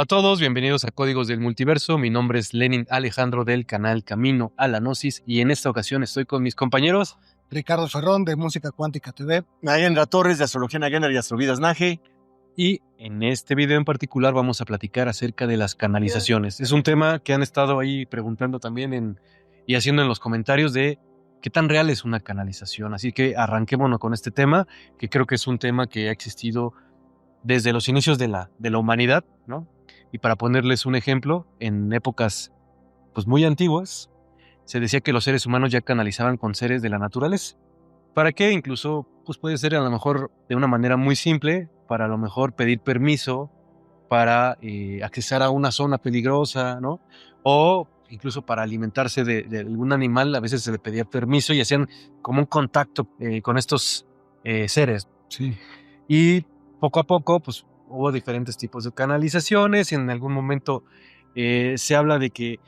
Hola a todos, bienvenidos a Códigos del Multiverso. Mi nombre es Lenin Alejandro del canal Camino a la Gnosis y en esta ocasión estoy con mis compañeros Ricardo Ferrón de Música Cuántica TV, Nayendra Torres de Astrología Nagener y Astrovidas Naje. y en este video en particular vamos a platicar acerca de las canalizaciones. Es un tema que han estado ahí preguntando también y haciendo en los comentarios de qué tan real es una canalización. Así que arranquémonos con este tema, que creo que es un tema que ha existido desde los inicios de la humanidad, ¿no? Y para ponerles un ejemplo, en épocas pues muy antiguas, se decía que los seres humanos ya canalizaban con seres de la naturaleza. ¿Para qué? Incluso pues puede ser a lo mejor de una manera muy simple, para a lo mejor pedir permiso para accesar a una zona peligrosa, ¿no? O incluso para alimentarse de algún animal, a veces se le pedía permiso y hacían como un contacto con estos seres. sí, Y poco a poco, pues hubo diferentes tipos de canalizaciones y en algún momento se habla de que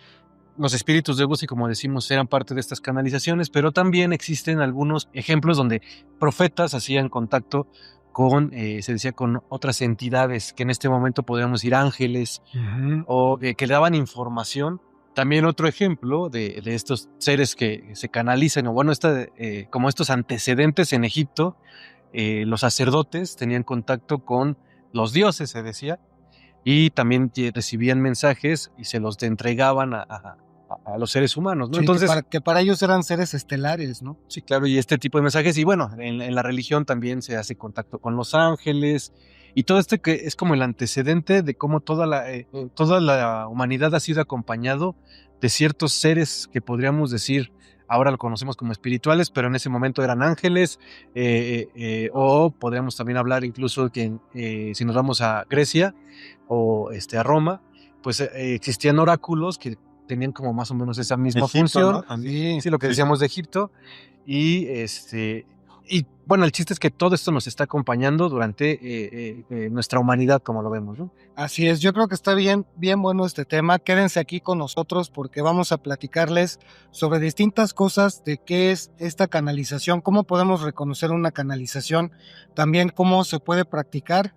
los espíritus de luz, y como decimos, eran parte de estas canalizaciones, pero también existen algunos ejemplos donde profetas hacían contacto con, se decía, con otras entidades, que en este momento podríamos decir ángeles, o que le daban información. También otro ejemplo de estos seres que se canalizan, o bueno, como estos antecedentes en Egipto, los sacerdotes tenían contacto con los dioses, se decía, y también recibían mensajes y se los entregaban a los seres humanos, ¿no? sí, Entonces, que para ellos eran seres estelares, ¿no? sí, claro, y este tipo de mensajes, y bueno, en la religión también se hace contacto con los ángeles, y todo esto que es como el antecedente de cómo toda la humanidad ha sido acompañado de ciertos seres que podríamos decir, ahora lo conocemos como espirituales, pero en ese momento eran ángeles, o podríamos también hablar incluso que si nos vamos a Grecia o a Roma, pues existían oráculos que tenían como más o menos esa misma Egipto, función. ¿no? También. Sí, lo que Sí. decíamos de Egipto. Y bueno, el chiste es que todo esto nos está acompañando durante nuestra humanidad, como lo vemos, ¿no? Así es, yo creo que está bien bueno este tema. Quédense aquí con nosotros porque vamos a platicarles sobre distintas cosas de qué es esta canalización, cómo podemos reconocer una canalización, también cómo se puede practicar.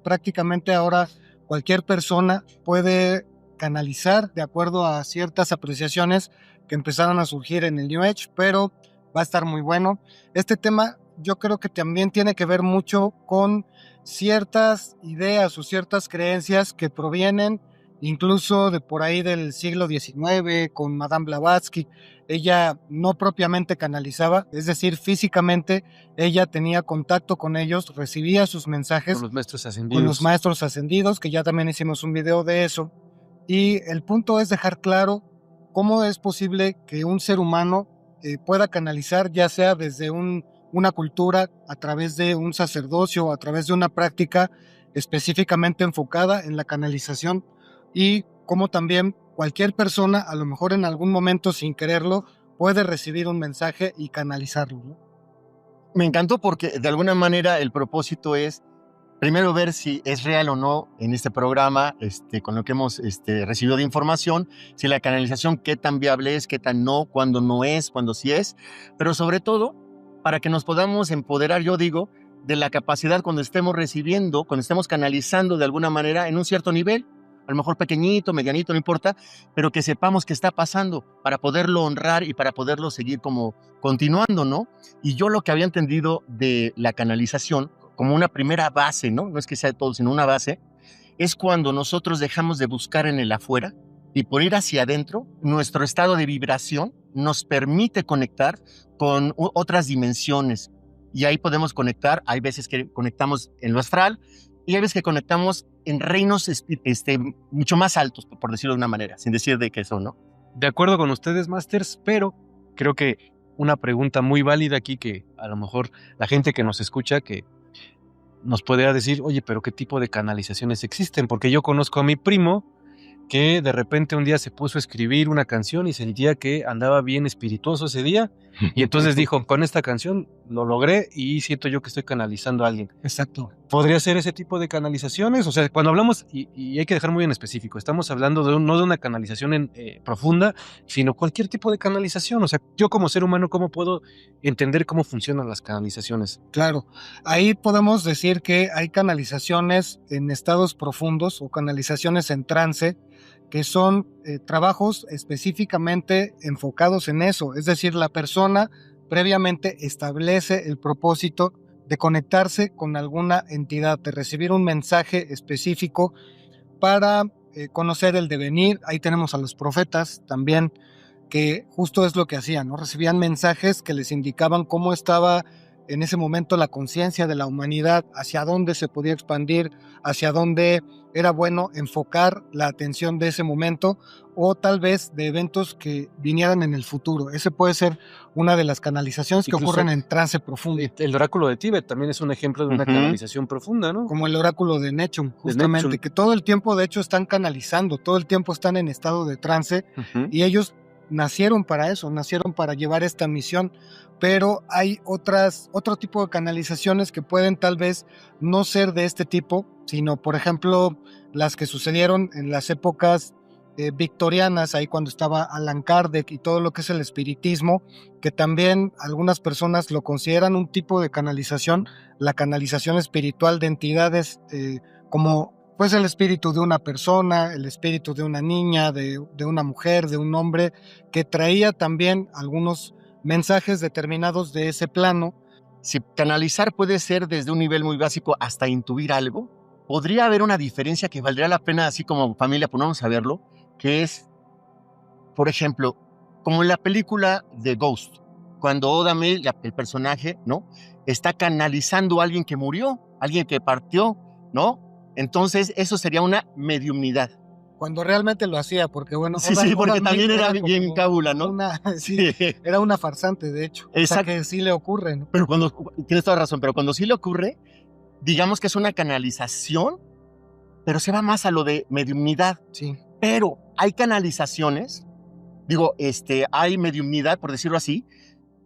Prácticamente ahora cualquier persona puede canalizar de acuerdo a ciertas apreciaciones que empezaron a surgir en el New Age, pero va a estar muy bueno. Este tema yo creo que también tiene que ver mucho con ciertas ideas o ciertas creencias que provienen incluso de por ahí del siglo XIX con Madame Blavatsky. Ella no propiamente canalizaba, es decir, físicamente ella tenía contacto con ellos, recibía sus mensajes Con los maestros ascendidos. con los maestros ascendidos, que ya también hicimos un video de eso. Y el punto es dejar claro cómo es posible que un ser humano pueda canalizar, ya sea desde una cultura, a través de un sacerdocio, a través de una práctica específicamente enfocada en la canalización, y cómo también cualquier persona, a lo mejor en algún momento sin quererlo, puede recibir un mensaje y canalizarlo, ¿no? Me encantó porque de alguna manera el propósito es primero ver si es real o no en este programa, con lo que hemos recibido de información, si la canalización qué tan viable es, qué tan no, cuándo no es, cuándo sí es, pero sobre todo para que nos podamos empoderar, yo digo, de la capacidad cuando estemos recibiendo, cuando estemos canalizando de alguna manera en un cierto nivel, a lo mejor pequeñito, medianito, no importa, pero que sepamos qué está pasando para poderlo honrar y para poderlo seguir como continuando, ¿no? Y yo lo que había entendido de la canalización como una primera base, ¿no? No es que sea todo, sino una base, es cuando nosotros dejamos de buscar en el afuera y por ir hacia adentro, nuestro estado de vibración nos permite conectar con otras dimensiones. Y ahí podemos conectar, hay veces que conectamos en lo astral y hay veces que conectamos en reinos mucho más altos, por decirlo de una manera, sin decir de qué son, ¿no? De acuerdo con ustedes, Masters, pero creo que una pregunta muy válida aquí que a lo mejor la gente que nos escucha que nos podría decir, oye, pero ¿qué tipo de canalizaciones existen? Porque yo conozco a mi primo que de repente un día se puso a escribir una canción y sentía que andaba bien espirituoso ese día y entonces dijo, con esta canción lo logré y siento yo que estoy canalizando a alguien. Exacto. ¿Podría ser ese tipo de canalizaciones? O sea, cuando hablamos, y hay que dejar muy en específico, estamos hablando no de una canalización profunda, sino cualquier tipo de canalización. O sea, yo como ser humano, ¿cómo puedo entender cómo funcionan las canalizaciones? Claro, ahí podemos decir que hay canalizaciones en estados profundos o canalizaciones en trance, que son trabajos específicamente enfocados en eso. Es decir, la persona previamente establece el propósito de conectarse con alguna entidad, de recibir un mensaje específico para conocer el devenir. Ahí tenemos a los profetas también, que justo es lo que hacían, ¿no? Recibían mensajes que les indicaban cómo estaba en ese momento la conciencia de la humanidad, hacia dónde se podía expandir, hacia dónde era bueno enfocar la atención de ese momento, o tal vez de eventos que vinieran en el futuro. Ese puede ser una de las canalizaciones que Incluso ocurren en trance profundo. El oráculo de Tíbet también es un ejemplo de una canalización profunda, ¿no? Como el oráculo de Nechung, justamente, Nechung. que todo el tiempo de hecho están canalizando, todo el tiempo están en estado de trance, y ellos nacieron para eso, nacieron para llevar esta misión, pero hay otro tipo de canalizaciones que pueden tal vez no ser de este tipo, sino por ejemplo las que sucedieron en las épocas victorianas, ahí cuando estaba Allan Kardec y todo lo que es el espiritismo, que también algunas personas lo consideran un tipo de canalización, la canalización espiritual de entidades como pues el espíritu de una persona, el espíritu de una niña, de una mujer, de un hombre, que traía también algunos mensajes determinados de ese plano. Si canalizar puede ser desde un nivel muy básico hasta intuir algo, podría haber una diferencia que valdría la pena, así como familia, ponernos a verlo, que es, por ejemplo, como en la película de Ghost, cuando Oda May, el personaje, ¿no?, está canalizando a alguien que murió, alguien que partió, ¿no? Entonces, eso sería una mediumnidad. Cuando realmente lo hacía, porque bueno... Sí, porque también era bien cábula, ¿no? Sí, era una farsante, de hecho. Exacto. O sea, que sí le ocurre, ¿no? Pero tienes toda razón, pero cuando sí le ocurre, digamos que es una canalización, pero se va más a lo de mediumnidad. Sí. Pero hay canalizaciones, hay mediumnidad, por decirlo así,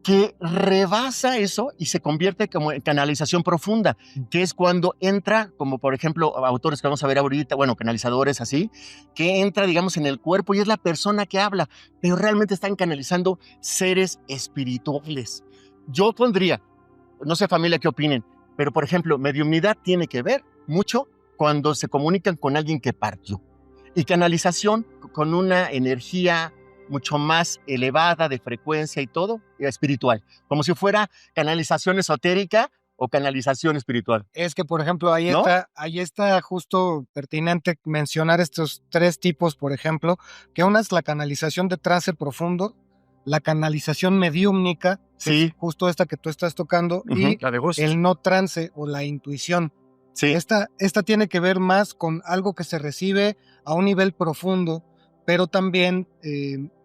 que rebasa eso y se convierte como en canalización profunda, que es cuando entra, como por ejemplo autores que vamos a ver ahorita, bueno, canalizadores así, que entra, digamos, en el cuerpo y es la persona que habla, pero realmente están canalizando seres espirituales. Yo pondría, no sé familia qué opinen, pero por ejemplo, mediumnidad tiene que ver mucho cuando se comunican con alguien que partió, y canalización con una energía mucho más elevada de frecuencia y todo, espiritual, como si fuera canalización esotérica o canalización espiritual. Es que, por ejemplo, ahí está justo pertinente mencionar estos tres tipos, por ejemplo, que una es la canalización de trance profundo, la canalización mediúmnica, sí, justo esta que tú estás tocando, y la de Ghost, el no trance o la intuición. Sí. Esta tiene que ver más con algo que se recibe a un nivel profundo, pero también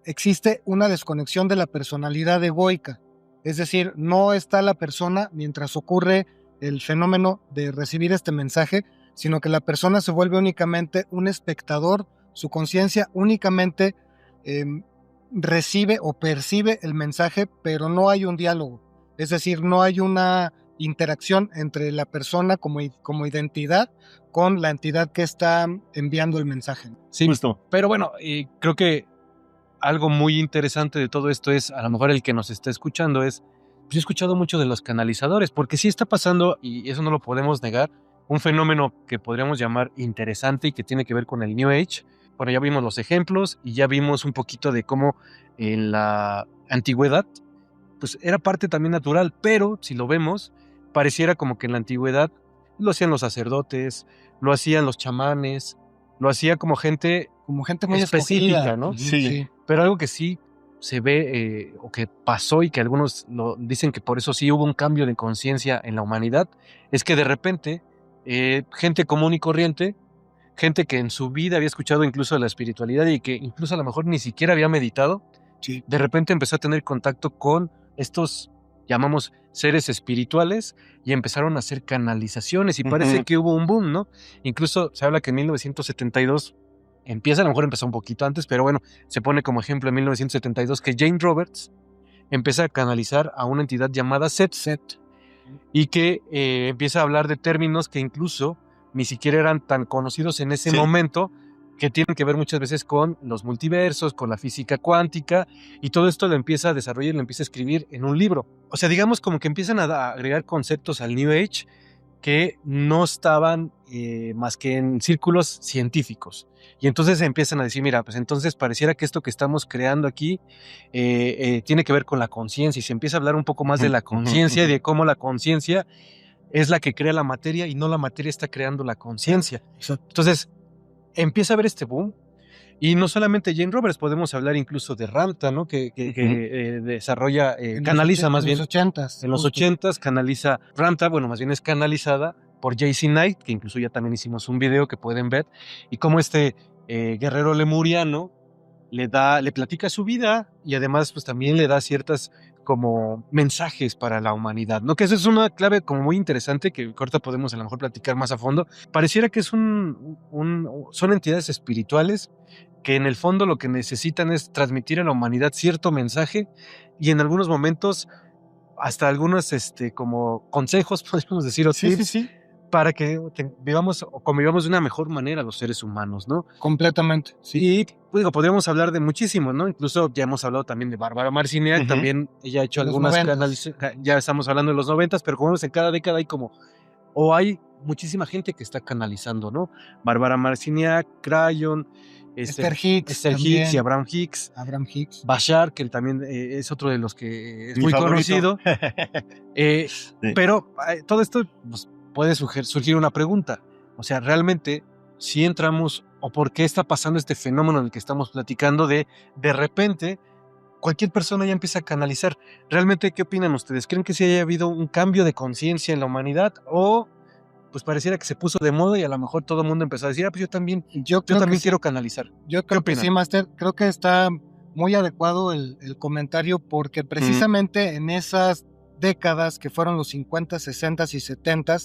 existe una desconexión de la personalidad egoica. Es decir, no está la persona mientras ocurre el fenómeno de recibir este mensaje, sino que la persona se vuelve únicamente un espectador, su conciencia únicamente recibe o percibe el mensaje, pero no hay un diálogo. Es decir, no hay una interacción entre la persona como identidad con la entidad que está enviando el mensaje. Sí, justo. Pero bueno, creo que algo muy interesante de todo esto es, a lo mejor el que nos está escuchando es, yo he escuchado mucho de los canalizadores, porque sí está pasando, y eso no lo podemos negar, un fenómeno que podríamos llamar interesante y que tiene que ver con el New Age. Bueno, ya vimos los ejemplos y ya vimos un poquito de cómo en la antigüedad, pues era parte también natural, pero si lo vemos, pareciera como que en la antigüedad lo hacían los sacerdotes, lo hacían los chamanes, lo hacía como gente muy específica, escogida, ¿no? Sí. Pero algo que sí se ve o que pasó y que algunos lo dicen que por eso sí hubo un cambio de conciencia en la humanidad, es que de repente gente común y corriente, gente que en su vida había escuchado incluso de la espiritualidad y que incluso a lo mejor ni siquiera había meditado, sí, de repente empezó a tener contacto con estos, llamamos, seres espirituales y empezaron a hacer canalizaciones y parece que hubo un boom, ¿no? Incluso se habla que en 1972 empieza, a lo mejor empezó un poquito antes, pero bueno, se pone como ejemplo en 1972 que Jane Roberts empieza a canalizar a una entidad llamada Set. Set. Y que empieza a hablar de términos que incluso ni siquiera eran tan conocidos en ese Sí. momento, que tienen que ver muchas veces con los multiversos, con la física cuántica, y todo esto lo empieza a desarrollar y lo empieza a escribir en un libro. O sea, digamos como que empiezan a agregar conceptos al New Age que no estaban más que en círculos científicos. Y entonces empiezan a decir, mira, pues entonces pareciera que esto que estamos creando aquí tiene que ver con la conciencia, y se empieza a hablar un poco más de la conciencia y de cómo la conciencia es la que crea la materia y no la materia está creando la conciencia. Entonces empieza a haber este boom. Y no solamente Jane Roberts, podemos hablar incluso de Ramtha, ¿no? Que desarrolla, canaliza más bien. En En los 80s canaliza Ramtha, bueno, más bien es canalizada por JC Knight, que incluso ya también hicimos un video que pueden ver, y cómo este guerrero lemuriano le platica su vida y además pues también le da ciertas como mensajes para la humanidad, ¿no? Que eso es una clave como muy interesante que ahorita podemos a lo mejor platicar más a fondo. Pareciera que es son entidades espirituales que en el fondo lo que necesitan es transmitir a la humanidad cierto mensaje y en algunos momentos hasta algunos como consejos, podemos decir, o tips, Sí. para que vivamos o convivamos de una mejor manera los seres humanos, ¿no? Completamente, sí. Y pues, digo, podríamos hablar de muchísimo, ¿no? Incluso ya hemos hablado también de Bárbara Marciniak, también ella ha hecho En los algunas 90s. canales, ya estamos hablando de los 90s, pero como vemos en cada década hay muchísima gente que está canalizando, ¿no? Bárbara Marciniak, Crayon, Esther Hicks. Esther también. Hicks y Abraham Hicks. Abraham Hicks. Bashar, que él también es otro de los que es Mi muy favorito. conocido. Pero todo esto pues, puede surgir una pregunta. O sea, realmente, si entramos, o por qué está pasando este fenómeno en el que estamos platicando de repente, cualquier persona ya empieza a canalizar. ¿Realmente qué opinan ustedes? ¿Creen que sí haya habido un cambio de conciencia en la humanidad? ¿O pues pareciera que se puso de moda y a lo mejor todo el mundo empezó a decir, pues yo también quiero canalizar? Yo creo que sí, Master. Creo que está muy adecuado el comentario porque precisamente en esas décadas que fueron los 50, 60 y 70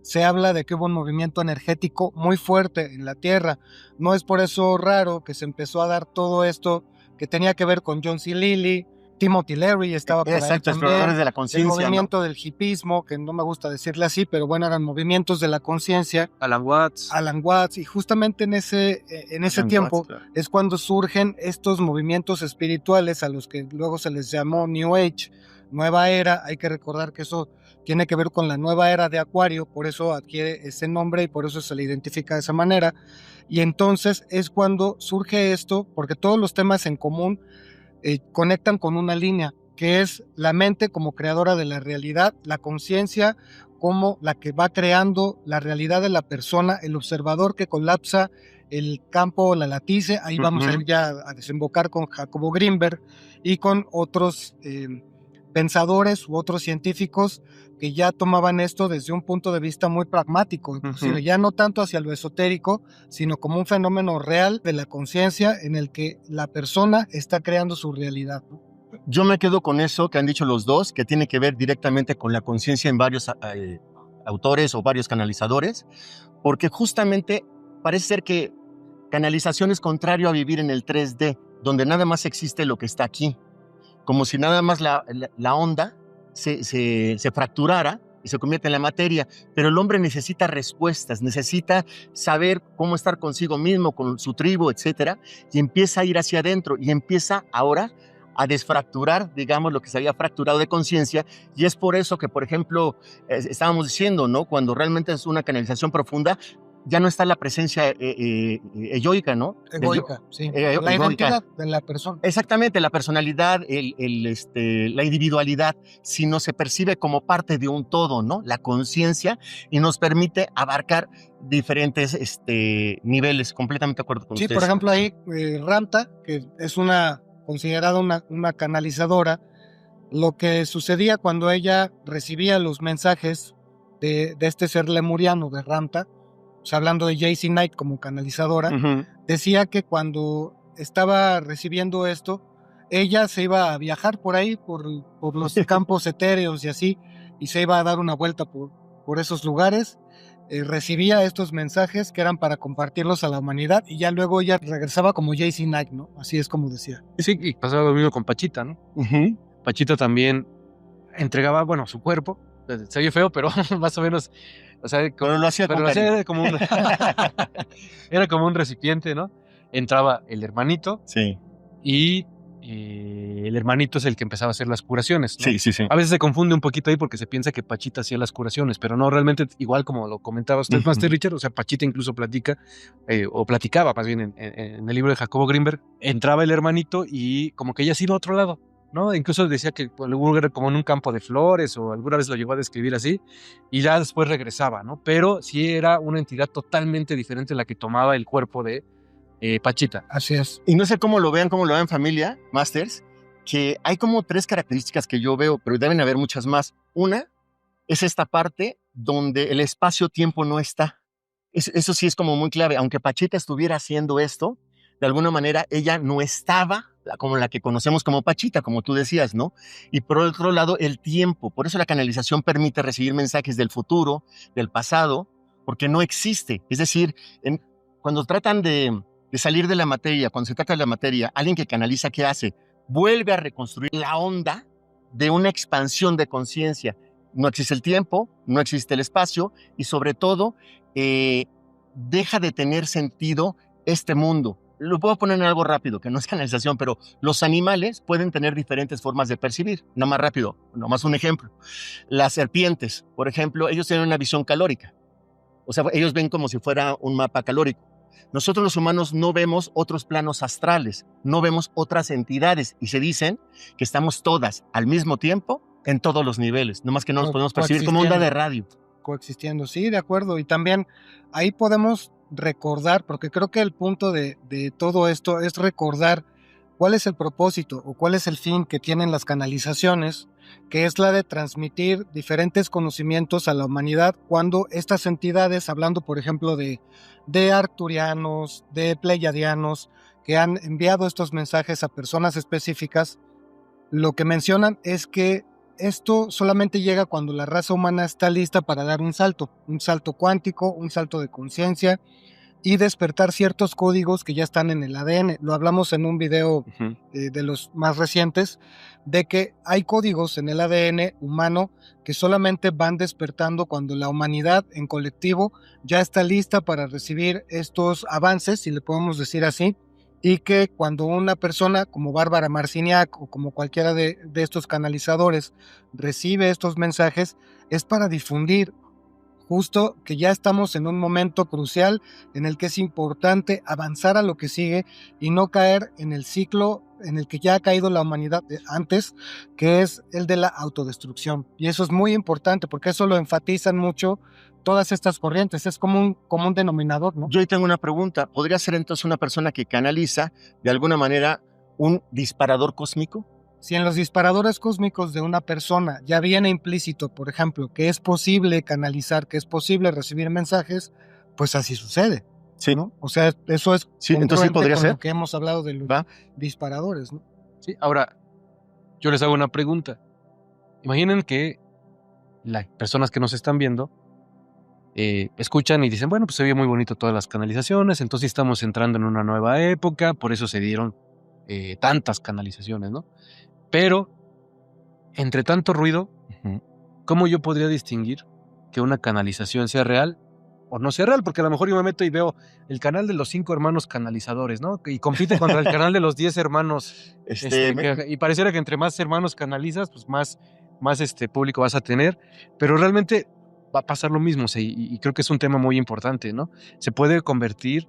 se habla de que hubo un movimiento energético muy fuerte en la Tierra. No es por eso raro que se empezó a dar todo esto que tenía que ver con John C. Lilly, Timothy Leary estaba por ahí Exacto, también, exploradores de la el conciencia. movimiento del hipismo, que no me gusta decirle así, pero bueno, eran movimientos de la conciencia. Alan Watts. Y justamente en ese tiempo es cuando surgen estos movimientos espirituales a los que luego se les llamó New Age, Nueva Era. Hay que recordar que eso tiene que ver con la nueva era de Acuario, por eso adquiere ese nombre y por eso se le identifica de esa manera. Y entonces es cuando surge esto, porque todos los temas en común conectan con una línea, que es la mente como creadora de la realidad, la conciencia como la que va creando la realidad de la persona, el observador que colapsa el campo, la latice. Ahí vamos a ir ya a desembocar con Jacobo Greenberg y con otros pensadores u otros científicos que ya tomaban esto desde un punto de vista muy pragmático, inclusive ya no tanto hacia lo esotérico, sino como un fenómeno real de la conciencia en el que la persona está creando su realidad, ¿no? Yo me quedo con eso que han dicho los dos, que tiene que ver directamente con la conciencia en varios autores o varios canalizadores, porque justamente parece ser que canalización es contrario a vivir en el 3D, donde nada más existe lo que está aquí, como si nada más la onda se fracturara y se convierte en la materia, pero el hombre necesita respuestas, necesita saber cómo estar consigo mismo, con su tribu, etcétera, y empieza a ir hacia adentro y empieza ahora a desfracturar, digamos, lo que se había fracturado de conciencia, y es por eso que, por ejemplo, estábamos diciendo, ¿no? Cuando realmente es una canalización profunda, ya no está la presencia egoica, ¿no? Egoica, sí. La identidad de la persona. Exactamente, la personalidad, la individualidad, sino se percibe como parte de un todo, ¿no? La conciencia, y nos permite abarcar diferentes niveles. Completamente de acuerdo con ustedes. Sí, por ejemplo, ahí Ramtha, que es considerada una canalizadora, lo que sucedía cuando ella recibía los mensajes de este ser lemuriano de Ramtha, o sea, hablando de JC Knight como canalizadora, decía que cuando estaba recibiendo esto, ella se iba a viajar por ahí, por los campos etéreos y así, y se iba a dar una vuelta por esos lugares, recibía estos mensajes que eran para compartirlos a la humanidad, y ya luego ella regresaba como JC Knight, ¿no? Así es como decía. Sí, y pasaba lo mismo con Pachita, ¿no? Pachita también entregaba, bueno, su cuerpo. Se oye feo, pero más o menos, o sea, Pero lo hacía con cariño. era como era como un recipiente, ¿no? Entraba el hermanito Sí, y el hermanito es el que empezaba a hacer las curaciones, ¿no? sí. A veces se confunde un poquito ahí porque se piensa que Pachita hacía las curaciones, pero no, realmente, igual como lo comentaba usted, Master Richard, o sea, Pachita incluso o platicaba más bien en el libro de Jacobo Greenberg, entraba el hermanito y como que ella se iba a otro lado, ¿no? Incluso decía que luego era como en un campo de flores, o alguna vez lo llegó a describir así, y ya después regresaba, ¿no? Pero sí era una entidad totalmente diferente la que tomaba el cuerpo de Pachita. Así es. Y no sé cómo lo vean familia, Masters, que hay como 3 características que yo veo, pero deben haber muchas más. Una es esta parte donde el espacio-tiempo no está. Eso sí es como muy clave. Aunque Pachita estuviera haciendo esto, de alguna manera ella no estaba como la que conocemos como Pachita, como tú decías, ¿no? Y por otro lado, el tiempo. Por eso la canalización permite recibir mensajes del futuro, del pasado, porque no existe. Es decir, cuando tratan de salir de la materia, cuando se trata de la materia, alguien que canaliza, ¿qué hace? Vuelve a reconstruir la onda de una expansión de conciencia. No existe el tiempo, no existe el espacio y sobre todo deja de tener sentido este mundo. Lo puedo poner en algo rápido, que no es canalización, pero los animales pueden tener diferentes formas de percibir. Nada más rápido, nada más un ejemplo. Las serpientes, por ejemplo, ellos tienen una visión calórica. O sea, ellos ven como si fuera un mapa calórico. Nosotros los humanos no vemos otros planos astrales, no vemos otras entidades y se dicen que estamos todas al mismo tiempo en todos los niveles, nomás que no nos podemos percibir como onda de radio. Coexistiendo, sí, de acuerdo. Y también ahí podemos recordar, porque creo que el punto de todo esto es recordar cuál es el propósito o cuál es el fin que tienen las canalizaciones, que es la de transmitir diferentes conocimientos a la humanidad cuando estas entidades, hablando por ejemplo de arturianos, de pleiadianos, que han enviado estos mensajes a personas específicas, lo que mencionan es que esto solamente llega cuando la raza humana está lista para dar un salto cuántico, un salto de conciencia y despertar ciertos códigos que ya están en el ADN. Lo hablamos en un video de los más recientes, de que hay códigos en el ADN humano que solamente van despertando cuando la humanidad en colectivo ya está lista para recibir estos avances, si le podemos decir así, y que cuando una persona como Bárbara Marciniak o como cualquiera de estos canalizadores recibe estos mensajes, es para difundir justo que ya estamos en un momento crucial en el que es importante avanzar a lo que sigue y no caer en el ciclo en el que ya ha caído la humanidad antes, que es el de la autodestrucción. Y eso es muy importante porque eso lo enfatizan mucho todas estas corrientes, es como un común denominador, ¿no? Yo ahí tengo una pregunta. ¿Podría ser entonces una persona que canaliza de alguna manera un disparador cósmico? Si en los disparadores cósmicos de una persona ya viene implícito, por ejemplo, que es posible canalizar, que es posible recibir mensajes, pues así sucede. Sí, ¿no? O sea, eso es sí, entonces sí podría con ser lo que hemos hablado de los disparadores, ¿no? Sí, ahora, yo les hago una pregunta. Imaginen que las personas que nos están viendo escuchan y dicen, bueno, pues se ve muy bonito todas las canalizaciones, entonces estamos entrando en una nueva época, por eso se dieron tantas canalizaciones, ¿no? Pero, entre tanto ruido, ¿cómo yo podría distinguir que una canalización sea real o no sea real? Porque a lo mejor yo me meto y veo el canal de los 5 hermanos canalizadores, ¿no? Y compite contra el canal de los 10 hermanos. Y pareciera que entre más hermanos canalizas, pues más público vas a tener. Pero realmente va a pasar lo mismo. Y creo que es un tema muy importante, ¿no? Se puede convertir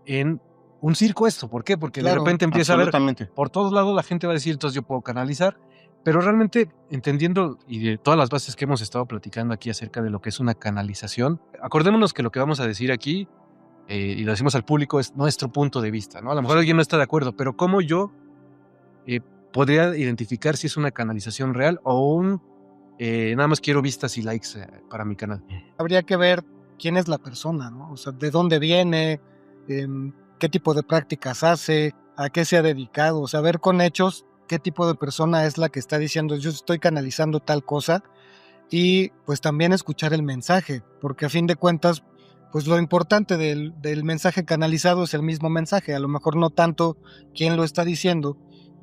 en un circo esto. ¿Por qué? Porque de repente empieza a ver por todos lados la gente va a decir, entonces yo puedo canalizar. Pero realmente, entendiendo y de todas las bases que hemos estado platicando aquí acerca de lo que es una canalización, acordémonos que lo que vamos a decir aquí, y lo decimos al público, es nuestro punto de vista, ¿no? A lo mejor alguien no está de acuerdo, pero ¿cómo yo podría identificar si es una canalización real o nada más quiero vistas y likes para mi canal? Habría que ver quién es la persona, ¿no? O sea, de dónde viene, qué tipo de prácticas hace, a qué se ha dedicado, o sea, ver con hechos qué tipo de persona es la que está diciendo yo estoy canalizando tal cosa y pues también escuchar el mensaje, porque a fin de cuentas pues lo importante del mensaje canalizado es el mismo mensaje, a lo mejor no tanto quién lo está diciendo,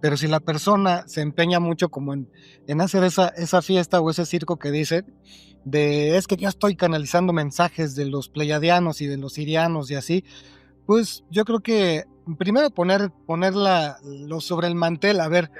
Pero si la persona se empeña mucho como en hacer esa fiesta o ese circo que dice, es que yo estoy canalizando mensajes de los pleiadianos y de los sirianos y así, pues yo creo que primero ponerlo sobre el mantel, a ver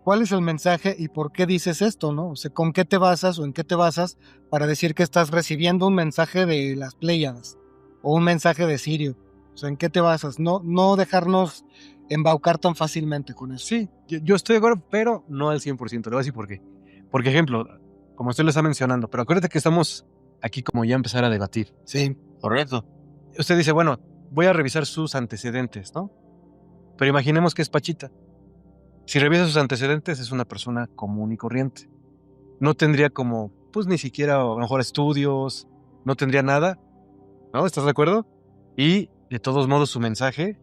cuál es el mensaje y por qué dices esto, ¿no? O sea, con qué te basas o en qué te basas para decir que estás recibiendo un mensaje de las Pléyades o un mensaje de Sirio. O sea, ¿en qué te basas? No dejarnos embaucar tan fácilmente con eso. Sí, yo estoy de acuerdo, pero no al 100%. Le voy a decir por qué. Por ejemplo, como usted lo está mencionando, pero acuérdate que estamos aquí como ya a empezar a debatir. Sí, Correcto. Usted dice, bueno, voy a revisar sus antecedentes, ¿no? Pero imaginemos que es Pachita. Si revisa sus antecedentes, es una persona común y corriente. No tendría como, pues ni siquiera a lo mejor estudios, no tendría nada, ¿no? ¿Estás de acuerdo? Y de todos modos su mensaje,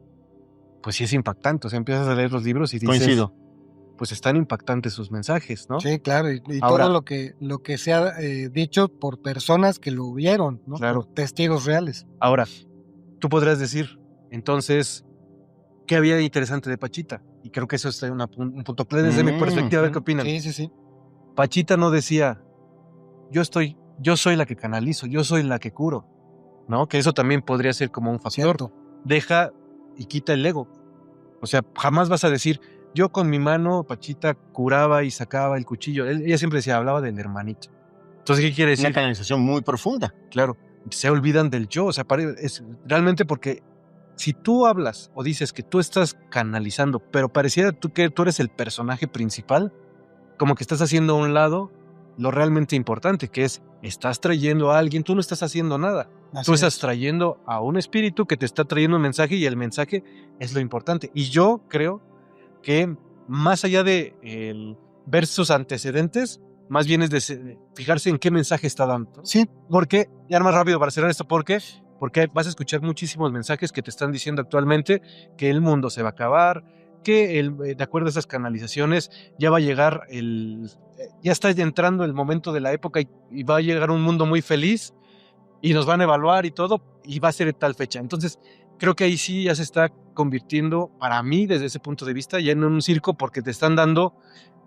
pues sí es impactante. O sea, empiezas a leer los libros y dices, Coincido. pues están impactantes sus mensajes, ¿no? sí, claro. Y Ahora, todo lo que se ha dicho por personas que lo vieron, ¿no? Claro. Por testigos reales. Ahora, tú podrás decir, entonces, ¿qué había de interesante de Pachita? Y creo que eso es un punto clave desde mi perspectiva, a ver qué opinan. Sí, sí, sí. Pachita no decía, yo soy la que canalizo, yo soy la que curo, ¿no? Que eso también podría ser como un factor. Cierto. Deja y quita el ego. O sea, jamás vas a decir, yo con mi mano, Pachita curaba y sacaba el cuchillo. Ella siempre decía, hablaba del hermanito. Entonces, ¿qué quiere decir? Una canalización muy profunda. Claro, se olvidan del yo. O sea, es realmente porque si tú hablas o dices que tú estás canalizando, pero pareciera que tú eres el personaje principal, como que estás haciendo a un lado lo realmente importante, que es, estás trayendo a alguien, tú no estás haciendo nada. Tú estás trayendo a un espíritu que te está trayendo un mensaje y el mensaje es lo importante. Y yo creo que más allá de ver sus antecedentes, más bien es de fijarse en qué mensaje está dando. Sí. Porque, ya más rápido para cerrar esto, ¿por qué? Porque vas a escuchar muchísimos mensajes que te están diciendo actualmente que el mundo se va a acabar, que de acuerdo a esas canalizaciones ya va a llegar ya está entrando el momento de la época y va a llegar un mundo muy feliz y nos van a evaluar y todo y va a ser de tal fecha. Entonces, creo que ahí sí ya se está convirtiendo, para mí, desde ese punto de vista, ya en un circo porque te están dando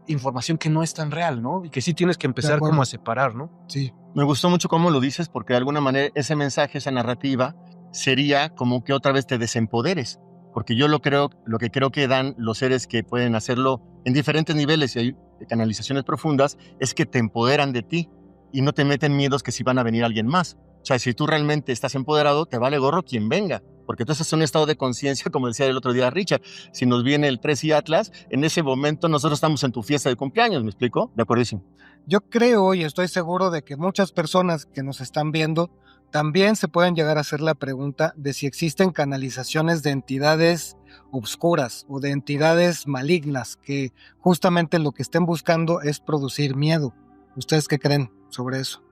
información que no es tan real, ¿no? Y que sí tienes que empezar como a separar, ¿no? Sí. Me gustó mucho cómo lo dices, porque de alguna manera ese mensaje, esa narrativa, sería como que otra vez te desempoderes. Porque yo lo que creo que dan los seres que pueden hacerlo en diferentes niveles y hay canalizaciones profundas, es que te empoderan de ti y no te meten miedos que si van a venir alguien más. O sea, si tú realmente estás empoderado, te vale gorro quien venga, porque tú estás en un estado de conciencia, como decía el otro día Richard. Si nos viene el 3 y Atlas, en ese momento nosotros estamos en tu fiesta de cumpleaños, ¿me explico? De acuerdísimo. Yo creo y estoy seguro de que muchas personas que nos están viendo también se pueden llegar a hacer la pregunta de si existen canalizaciones de entidades obscuras o de entidades malignas que justamente lo que estén buscando es producir miedo. ¿Ustedes qué creen sobre eso?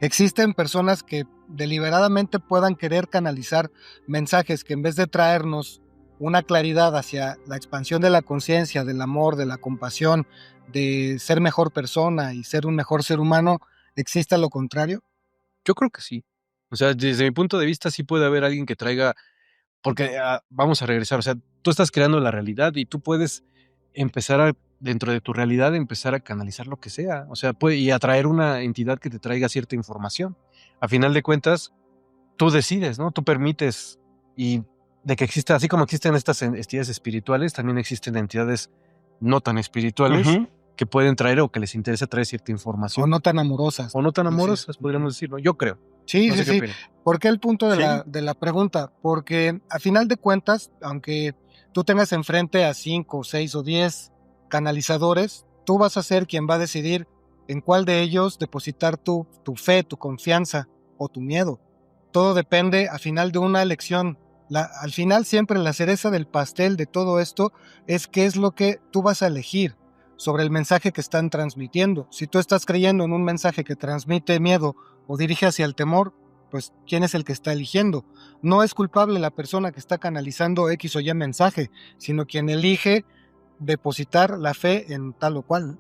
Existen personas que deliberadamente puedan querer canalizar mensajes que en vez de traernos una claridad hacia la expansión de la conciencia, del amor, de la compasión, de ser mejor persona y ser un mejor ser humano, ¿exista lo contrario? Yo creo que sí. O sea, desde mi punto de vista sí puede haber alguien que traiga, porque vamos a regresar, o sea, tú estás creando la realidad y tú puedes empezar dentro de tu realidad, empezar a canalizar lo que sea, o sea, y atraer una entidad que te traiga cierta información. A final de cuentas, tú decides, ¿no? Tú permites y de que exista, así como existen estas entidades espirituales, también existen entidades no tan espirituales que pueden traer o que les interesa traer cierta información. O no tan amorosas. O no tan amorosas, podríamos decirlo. Yo creo. Sí, no sé sí, qué sí. opinan. ¿Por qué el punto de, Sí. de la pregunta? Porque a final de cuentas, aunque tú tengas enfrente a 5, 6 o 10 canalizadores, tú vas a ser quien va a decidir en cuál de ellos depositar tu fe, tu confianza o tu miedo. Todo depende al final de una elección. Al final siempre la cereza del pastel de todo esto es qué es lo que tú vas a elegir sobre el mensaje que están transmitiendo. Si tú estás creyendo en un mensaje que transmite miedo o dirige hacia el temor, pues ¿quién es el que está eligiendo? No es culpable la persona que está canalizando X o Y mensaje, sino quien elige depositar la fe en tal o cual.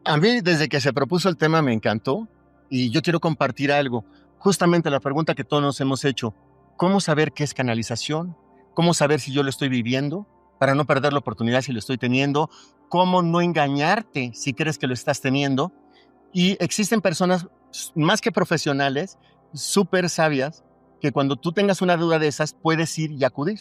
A mí, desde que se propuso el tema, me encantó y yo quiero compartir algo. Justamente la pregunta que todos nos hemos hecho, ¿cómo saber qué es canalización? ¿Cómo saber si yo lo estoy viviendo? para no perder la oportunidad si lo estoy teniendo, cómo no engañarte si crees que lo estás teniendo. Y existen personas más que profesionales, súper sabias, que cuando tú tengas una duda de esas, puedes ir y acudir.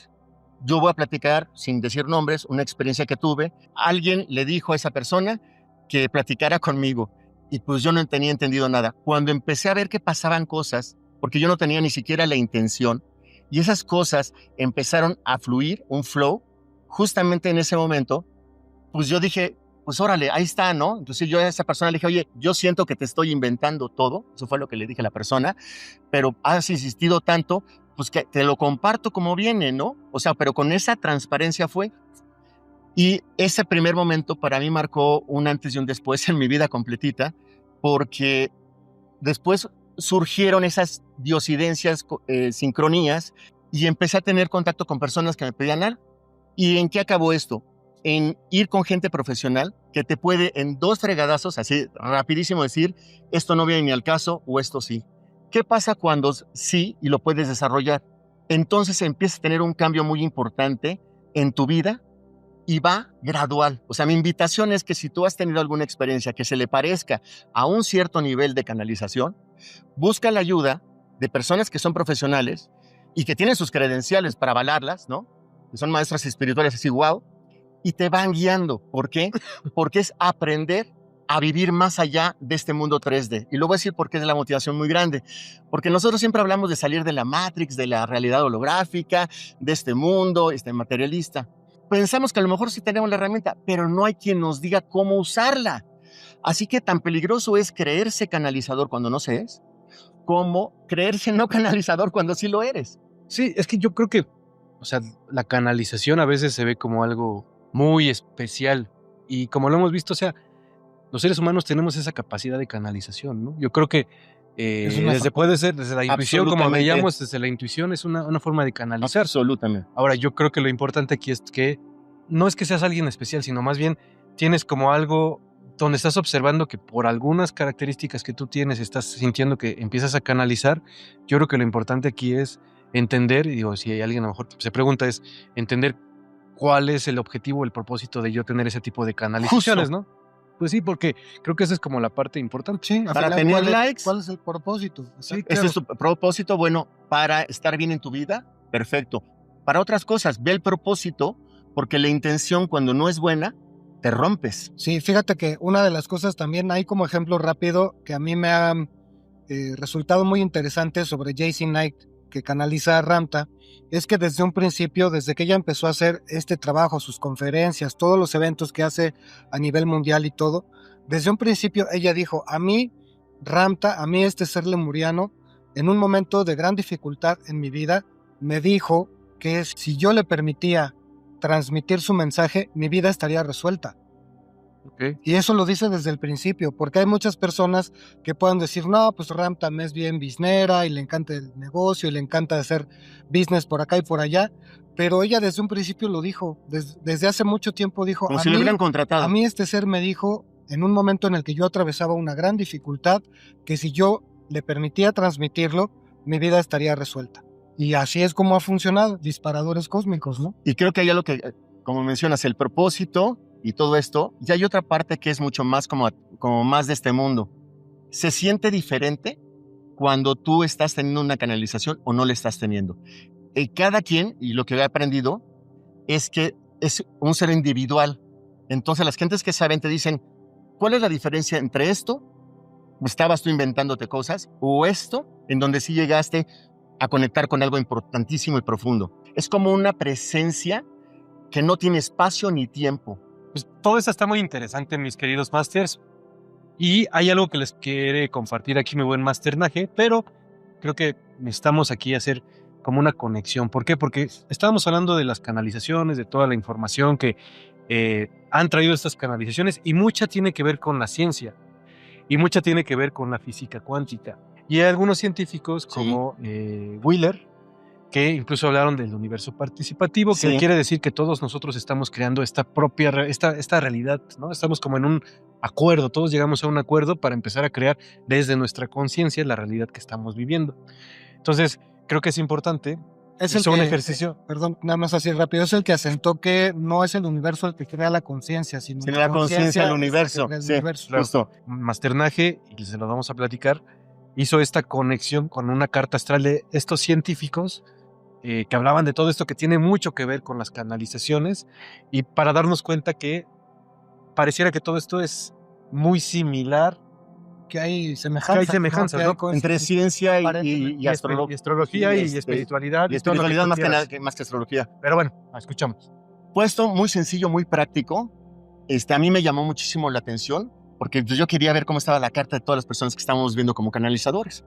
Yo voy a platicar, sin decir nombres, una experiencia que tuve. Alguien le dijo a esa persona que platicara conmigo y pues yo no tenía entendido nada. Cuando empecé a ver que pasaban cosas, porque yo no tenía ni siquiera la intención, y esas cosas empezaron a fluir, un flow, justamente en ese momento, pues yo dije, pues órale, ahí está, ¿no? Entonces yo a esa persona le dije, oye, yo siento que te estoy inventando todo, eso fue lo que le dije a la persona, pero has insistido tanto, pues que te lo comparto como viene, ¿no? O sea, pero con esa transparencia fue. Y ese primer momento para mí marcó un antes y un después en mi vida completita, porque después surgieron esas diosidencias, sincronías, y empecé a tener contacto con personas que me pedían algo. ¿Y en qué acabó esto? En ir con gente profesional que te puede en 2 fregadazos, así rapidísimo decir, esto no viene ni al caso o esto sí. ¿Qué pasa cuando sí y lo puedes desarrollar? Entonces empiezas a tener un cambio muy importante en tu vida y va gradual. O sea, mi invitación es que si tú has tenido alguna experiencia que se le parezca a un cierto nivel de canalización, busca la ayuda de personas que son profesionales y que tienen sus credenciales para avalarlas, ¿no? Que son maestras espirituales así, wow, y te van guiando. ¿Por qué? Porque es aprender a vivir más allá de este mundo 3D. Y lo voy a decir porque es la motivación muy grande. Porque nosotros siempre hablamos de salir de la Matrix, de la realidad holográfica, de este mundo, materialista. Pensamos que a lo mejor sí tenemos la herramienta, pero no hay quien nos diga cómo usarla. Así que tan peligroso es creerse canalizador cuando no se es, como creerse no canalizador cuando sí lo eres. Sí, es que yo creo que, o sea, la canalización a veces se ve como algo muy especial y como lo hemos visto, o sea, los seres humanos tenemos esa capacidad de canalización, ¿no? Yo creo que puede ser desde la intuición, como me llamo, desde la intuición es una forma de canalizar. Absolutamente. Ahora, yo creo que lo importante aquí es que no es que seas alguien especial, sino más bien tienes como algo donde estás observando que por algunas características que tú tienes estás sintiendo que empiezas a canalizar. Yo creo que lo importante aquí es entender, y digo, si hay alguien a lo mejor se pregunta, es entender cuál es el objetivo, el propósito de yo tener ese tipo de canalizaciones, Justo. ¿no? Pues sí, porque creo que esa es como la parte importante. Sí, Para tener likes. ¿Cuál es el propósito? Sí, Ese claro. es tu propósito, bueno, para estar bien en tu vida, perfecto. Para otras cosas, ve el propósito, porque la intención cuando no es buena, te rompes. Sí, fíjate que una de las cosas también hay como ejemplo rápido que a mí me ha resultado muy interesante sobre JC Knight, que canaliza a Ramtha, es que desde un principio, desde que ella empezó a hacer este trabajo, sus conferencias, todos los eventos que hace a nivel mundial y todo, desde un principio ella dijo, a mí, Ramtha, a mí este ser lemuriano, en un momento de gran dificultad en mi vida, me dijo que si yo le permitía transmitir su mensaje, mi vida estaría resuelta. Okay. Y eso lo dice desde el principio, porque hay muchas personas que puedan decir, no, pues Ramtha es bien biznera y le encanta el negocio y le encanta hacer business por acá y por allá, pero ella desde un principio lo dijo, desde hace mucho tiempo dijo, Como si lo hubieran contratado. A mí este ser me dijo, en un momento en el que yo atravesaba una gran dificultad, que si yo le permitía transmitirlo, mi vida estaría resuelta. Y así es como ha funcionado, disparadores cósmicos, ¿no? Y creo que hay algo que, como mencionas, el propósito y todo esto, y hay otra parte que es mucho más como más de este mundo. Se siente diferente cuando tú estás teniendo una canalización o no la estás teniendo. Y cada quien, y lo que he aprendido, es que es un ser individual. Entonces las gentes que saben te dicen, ¿cuál es la diferencia entre esto? ¿Estabas tú inventándote cosas? ¿O esto, en donde sí llegaste a conectar con algo importantísimo y profundo? Es como una presencia que no tiene espacio ni tiempo. Pues todo esto está muy interesante, mis queridos masters. Y hay algo que les quiere compartir aquí mi buen Master Naje, pero creo que necesitamos aquí hacer como una conexión. ¿Por qué? Porque estábamos hablando de las canalizaciones, de toda la información que han traído estas canalizaciones, y mucha tiene que ver con la ciencia y mucha tiene que ver con la física cuántica. Y hay algunos científicos como Wheeler, que incluso hablaron del universo participativo, que quiere decir que todos nosotros estamos creando esta realidad, ¿no? Estamos como en un acuerdo, todos llegamos a un acuerdo para empezar a crear desde nuestra conciencia la realidad que estamos viviendo. Entonces, creo que es importante Es el hizo un que, ejercicio. perdón, nada más así rápido, es el que asentó que no es el universo el que crea la conciencia, sino Tiene la conciencia del es la que universo. crea el Sí, universo. Claro. justo. Masternaje, y se lo vamos a platicar, hizo esta conexión con una carta astral de estos científicos que hablaban de todo esto que tiene mucho que ver con las canalizaciones, y para darnos cuenta que pareciera que todo esto es muy similar. Que hay semejanzas. Que hay semejanzas, Que hay ¿no? Entre ciencia y Y astrología y espiritualidad. Y y todo lo que espiritualidad tú más quieras. más que astrología. Pero bueno, escuchamos. Puesto muy sencillo, muy práctico. A mí me llamó muchísimo la atención porque yo quería ver cómo estaba la carta de todas las personas que estábamos viendo como canalizadores.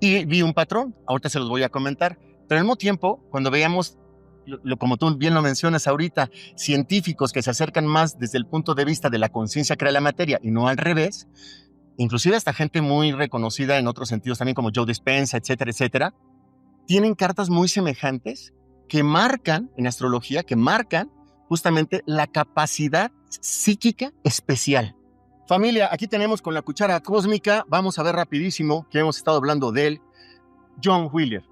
Y vi un patrón, ahorita se los voy a comentar, pero al mismo tiempo, cuando veíamos, como tú bien lo mencionas ahorita, científicos que se acercan más desde el punto de vista de la conciencia crea la materia y no al revés, inclusive hasta gente muy reconocida en otros sentidos también como Joe Dispenza, etcétera, etcétera, tienen cartas muy semejantes que marcan, en astrología, que marcan justamente la capacidad psíquica especial. Familia, aquí tenemos con la cuchara cósmica, vamos a ver rapidísimo, que hemos estado hablando de él, John Wheeler,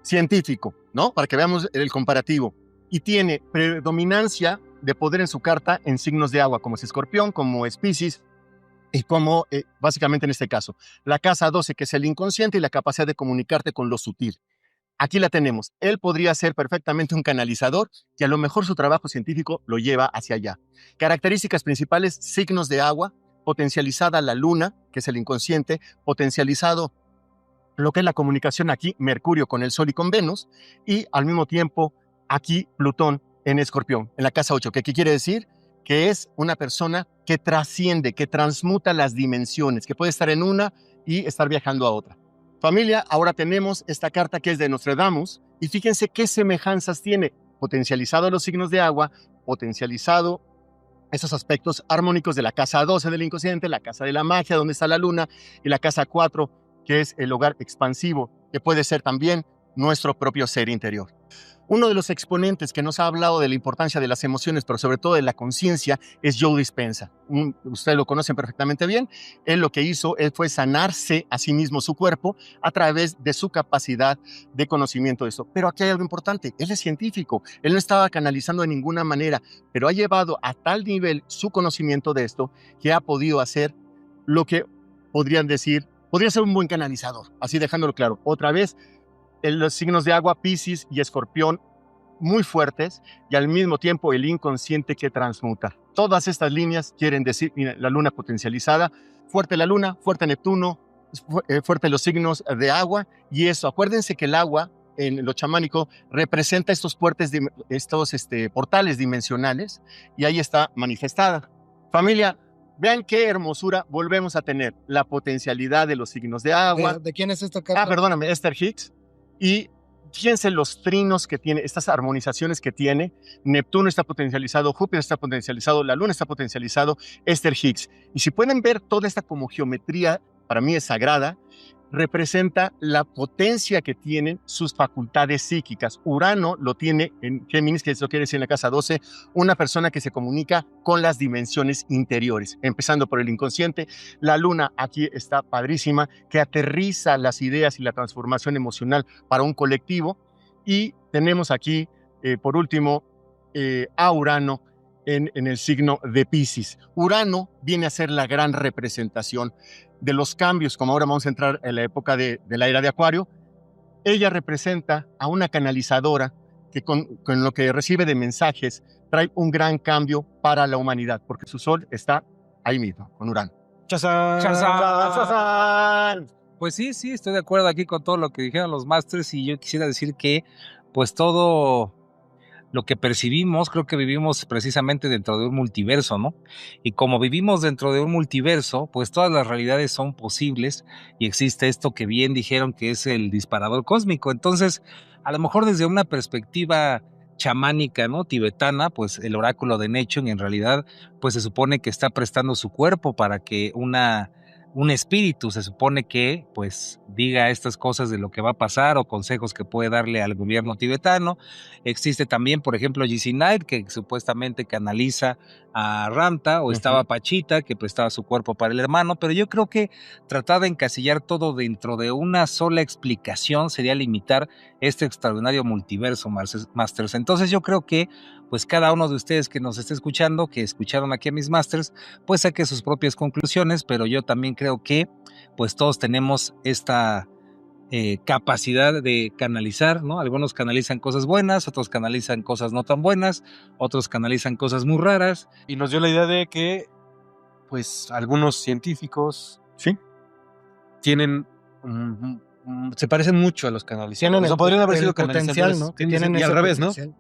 científico, ¿no? Para que veamos el comparativo. Y tiene predominancia de poder en su carta en signos de agua, como es Escorpión, como es Piscis, y como básicamente en este caso, la casa 12, que es el inconsciente y la capacidad de comunicarte con lo sutil. Aquí la tenemos. Él podría ser perfectamente un canalizador y a lo mejor su trabajo científico lo lleva hacia allá. Características principales, signos de agua, potencializada la luna, que es el inconsciente, potencializado lo que es la comunicación aquí, Mercurio con el Sol y con Venus, y al mismo tiempo aquí Plutón en Escorpión, en la casa 8, que ¿qué quiere decir? Que es una persona que trasciende, que transmuta las dimensiones, que puede estar en una y estar viajando a otra. Familia, ahora tenemos esta carta que es de Nostradamus y fíjense qué semejanzas tiene. Potencializado los signos de agua, potencializado esos aspectos armónicos de la casa 12 del inconsciente, la casa de la magia donde está la luna y la casa 4 que es el hogar expansivo, que puede ser también nuestro propio ser interior. Uno de los exponentes que nos ha hablado de la importancia de las emociones, pero sobre todo de la conciencia, es Joe Dispenza. Ustedes lo conocen perfectamente bien. Él lo que hizo fue sanarse a sí mismo su cuerpo a través de su capacidad de conocimiento de esto. Pero aquí hay algo importante. Él es científico. Él no estaba canalizando de ninguna manera, pero ha llevado a tal nivel su conocimiento de esto que ha podido hacer lo que podrían decir, podría ser un buen canalizador. Así dejándolo claro. Otra vez, los signos de agua, Piscis y Escorpión, muy fuertes, y al mismo tiempo el inconsciente que transmuta. Todas estas líneas quieren decir, mira, la luna potencializada, fuerte la luna, fuerte Neptuno, fuerte los signos de agua, y eso, acuérdense que el agua, en lo chamánico, representa estos portales dimensionales, y ahí está manifestada. Familia, vean qué hermosura volvemos a tener, la potencialidad de los signos de agua. ¿De quién es esta carta? Perdóname, Esther Hicks. Y fíjense los trinos que tiene, estas armonizaciones que tiene. Neptuno está potencializado, Júpiter está potencializado, la Luna está potencializado, Esther Hicks. Y si pueden ver toda esta como geometría, para mí es sagrada, representa la potencia que tienen sus facultades psíquicas. Urano lo tiene en Géminis, que eso quiere decir en la casa 12, una persona que se comunica con las dimensiones interiores, empezando por el inconsciente. La luna aquí está padrísima, que aterriza las ideas y la transformación emocional para un colectivo. Y tenemos aquí, por último, a Urano en el signo de Piscis. Urano viene a ser la gran representación de los cambios, como ahora vamos a entrar en la época de la era de Acuario. Ella representa a una canalizadora que con lo que recibe de mensajes trae un gran cambio para la humanidad, porque su sol está ahí mismo, con Urano. ¡Chazán! ¡Chazán! Pues sí, estoy de acuerdo aquí con todo lo que dijeron los masters, y yo quisiera decir que pues todo lo que percibimos, creo que vivimos precisamente dentro de un multiverso, ¿no? Y como vivimos dentro de un multiverso, pues todas las realidades son posibles y existe esto que bien dijeron que es el disparador cósmico. Entonces, a lo mejor desde una perspectiva chamánica, ¿no? Tibetana, pues el oráculo de Nechung en realidad, pues se supone que está prestando su cuerpo para que una un espíritu se supone que pues diga estas cosas de lo que va a pasar o consejos que puede darle al gobierno tibetano. Existe también, por ejemplo, GC Knight, que supuestamente canaliza a Ramta, o estaba Pachita, que prestaba su cuerpo para el hermano, pero yo creo que tratar de encasillar todo dentro de una sola explicación sería limitar este extraordinario multiverso, Masters. Entonces yo creo que pues cada uno de ustedes que nos esté escuchando, que escucharon aquí a mis Masters, pues saque sus propias conclusiones, pero yo también creo que pues todos tenemos esta capacidad de canalizar, ¿no? Algunos canalizan cosas buenas, otros canalizan cosas no tan buenas, otros canalizan cosas muy raras. Y nos dio la idea de que, pues, algunos científicos Sí. tienen, se parecen mucho a los canalizadores. Tienen O podrían haber sido potencial, canalizadores, ¿no? Que y tienen al ese revés, ¿no? potencial.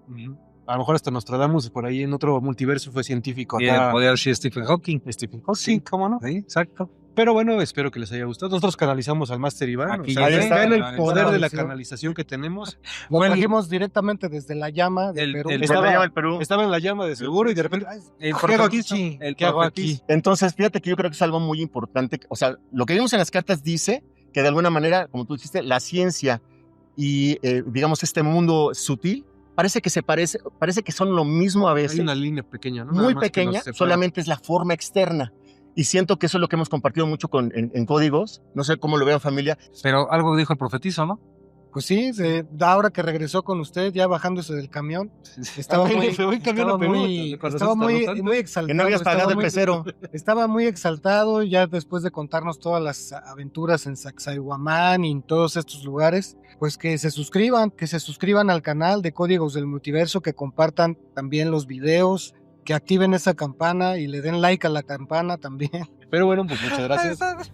A lo mejor hasta Nostradamus por ahí en otro multiverso fue científico. Y Acá, podría ser Stephen Hawking. Stephen Hawking, ¿cómo no? Sí, exacto. Pero bueno, espero que les haya gustado. Nosotros canalizamos al Master Iván. Aquí O sea, ya está. vean el Ahí poder está. de la canalización que tenemos. Lo Bueno, trajimos directamente desde la llama de el- Perú. el- Estaba- el Perú. Estaba en la llama de seguro y de repente, ay, El ¿qué hago aquí? profetizo, el ¿Qué hago aquí? profetizo. Entonces, fíjate que yo creo que es algo muy importante. O sea, lo que vimos en las cartas dice que de alguna manera, como tú dijiste, la ciencia y, digamos, este mundo sutil, parece que son lo mismo a veces. Hay una línea pequeña, ¿no? muy Nada más que pequeña, nos separa. solamente es la forma externa. Y siento que eso es lo que hemos compartido mucho en códigos. No sé cómo lo vean, familia. Pero algo dijo el profetizo, ¿no? Pues sí, ahora que regresó con usted, ya bajándose del camión, estaba Ay, muy, se fue en camión a estaba Perú, muy, con razón estaba está muy, rotando. muy exaltado. Que no habías estaba pagado el muy- pecero. Estaba muy exaltado ya después de contarnos todas las aventuras en Sacsayhuamán y en todos estos lugares. Pues que se suscriban al canal de Códigos del Multiverso, que compartan también los videos, que activen esa campana y le den like a la campana también. Pero bueno, pues muchas gracias.